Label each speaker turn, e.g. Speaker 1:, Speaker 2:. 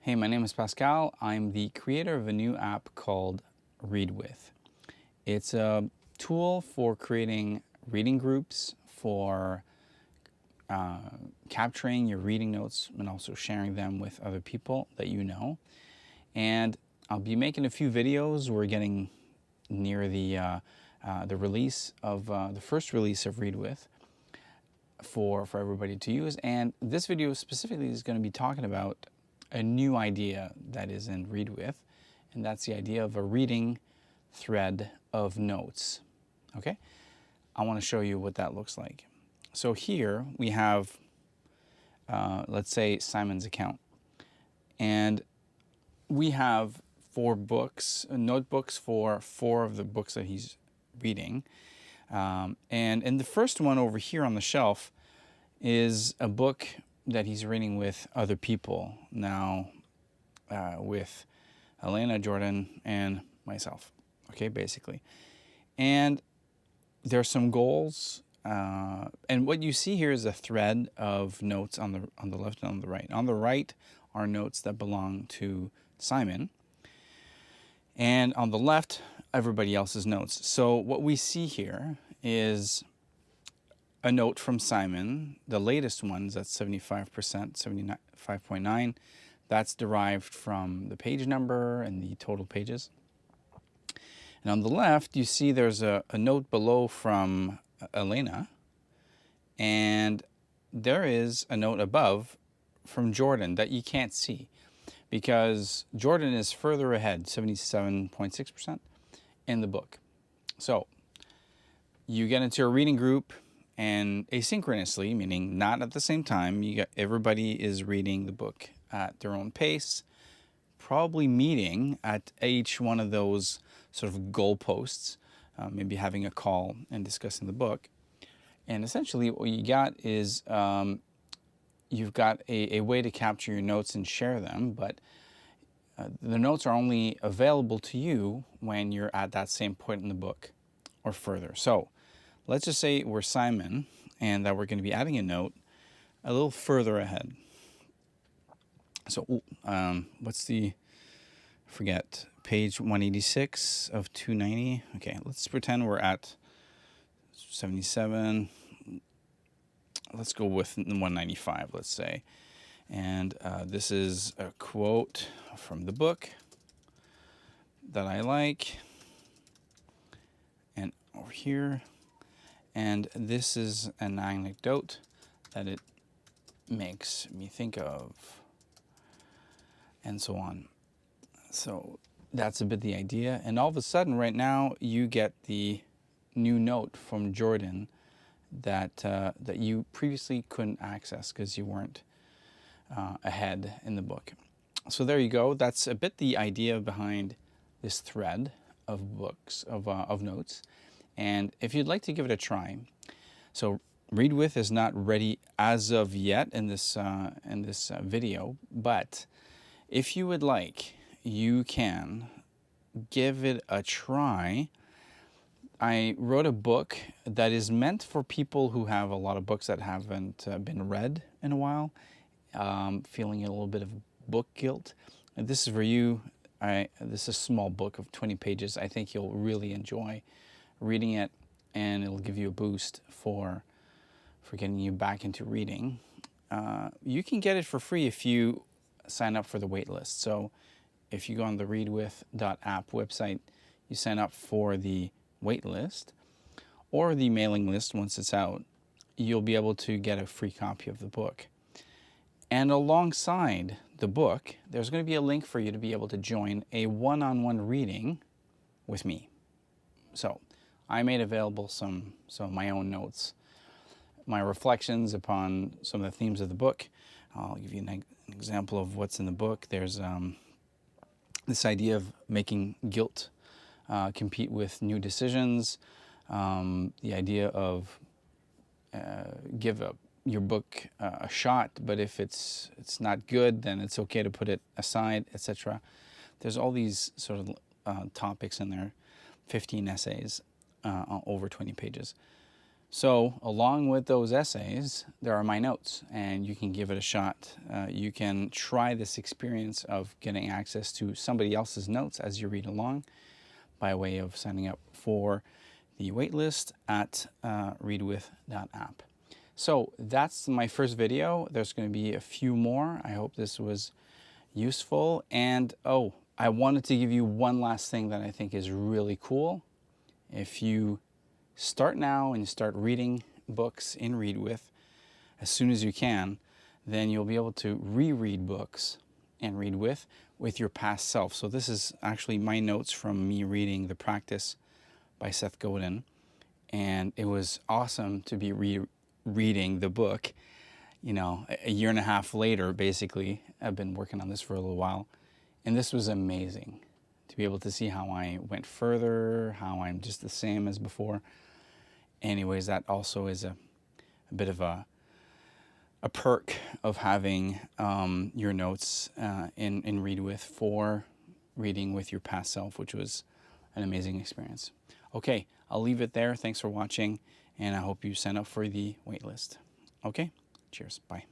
Speaker 1: Hey, my name is Pascal. I'm the creator of a new app called ReadWith. It's a tool for creating reading groups, for capturing your reading notes and also sharing them with other people that you know. And I'll be making a few videos. We're getting near the release of the first release of ReadWith for everybody to use. And this video specifically is going to be talking about a new idea that is in ReadWith, and that's the idea of a reading thread of notes. Okay, I want to show you what that looks like. So here we have, let's say, Simon's account, and we have 4 books, notebooks for 4 of the books that he's reading. And in the first one over here on the shelf is a book that he's reading with other people now, with Elena, Jordan, and myself. Okay, basically. And there's some goals, and what you see here is a thread of notes on the left and on the right. On the right are notes that belong to Simon, and on the left, everybody else's notes. So what we see here is a note from Simon. The latest one's at 75%, 75.9. That's derived from the page number and the total pages. And on the left, you see there's a note below from Elena, and there is a note above from Jordan that you can't see because Jordan is further ahead, 77.6% in the book. So you get into a reading group, and asynchronously, meaning not at the same time, everybody is reading the book at their own pace, probably meeting at each one of those sort of goalposts, maybe having a call and discussing the book. And essentially what you got is you've got a way to capture your notes and share them, but the notes are only available to you when you're at that same point in the book or further. So let's just say we're Simon and that we're going to be adding a note a little further ahead. So what's the, forget, page 186 of 290. Okay, let's pretend we're at 77. Let's go with 195, let's say. And this is a quote from the book that I like. And over here. And this is an anecdote that it makes me think of, and so on. So that's a bit the idea. And all of a sudden, right now, you get the new note from Jordan that that you previously couldn't access because you weren't ahead in the book. So there you go. That's a bit the idea behind this thread of books, of notes. And if you'd like to give it a try, so ReadWith is not ready as of yet in this video, but if you would like, you can give it a try. I wrote a book that is meant for people who have a lot of books that haven't been read in a while, feeling a little bit of book guilt. And this is for you. This is a small book of 20 pages. I think you'll really enjoy reading it, and it'll give you a boost for getting you back into reading. You can get it for free if you sign up for the waitlist. So if you go on the readwith.app website, you sign up for the waitlist or the mailing list. Once it's out, you'll be able to get a free copy of the book. And alongside the book, there's going to be a link for you to be able to join a one-on-one reading with me. So I made available some of my own notes, my reflections upon some of the themes of the book. I'll give you an example of what's in the book. There's this idea of making guilt compete with new decisions, the idea of give your book a shot, but if it's not good, then it's okay to put it aside, etc. There's all these sort of topics in there, 15 essays over 20 pages. So along with those essays, there are my notes, and you can give it a shot. You can try this experience of getting access to somebody else's notes as you read along by way of signing up for the waitlist at readwith.app. So that's my first video. There's going to be a few more. I hope this was useful. And oh, I wanted to give you one last thing that I think is really cool. If you start now and you start reading books in ReadWith as soon as you can, then you'll be able to reread books in ReadWith with your past self. So this is actually my notes from me reading The Practice by Seth Godin. And it was awesome to be reading the book, you know, a year and a half later, basically. I've been working on this for a little while. And this was amazing to be able to see how I went further, how I'm just the same as before. Anyways, that also is a bit of a perk of having your notes in ReadWith for reading with your past self, which was an amazing experience. Okay, I'll leave it there. Thanks for watching, and I hope you sign up for the waitlist. Okay, cheers. Bye.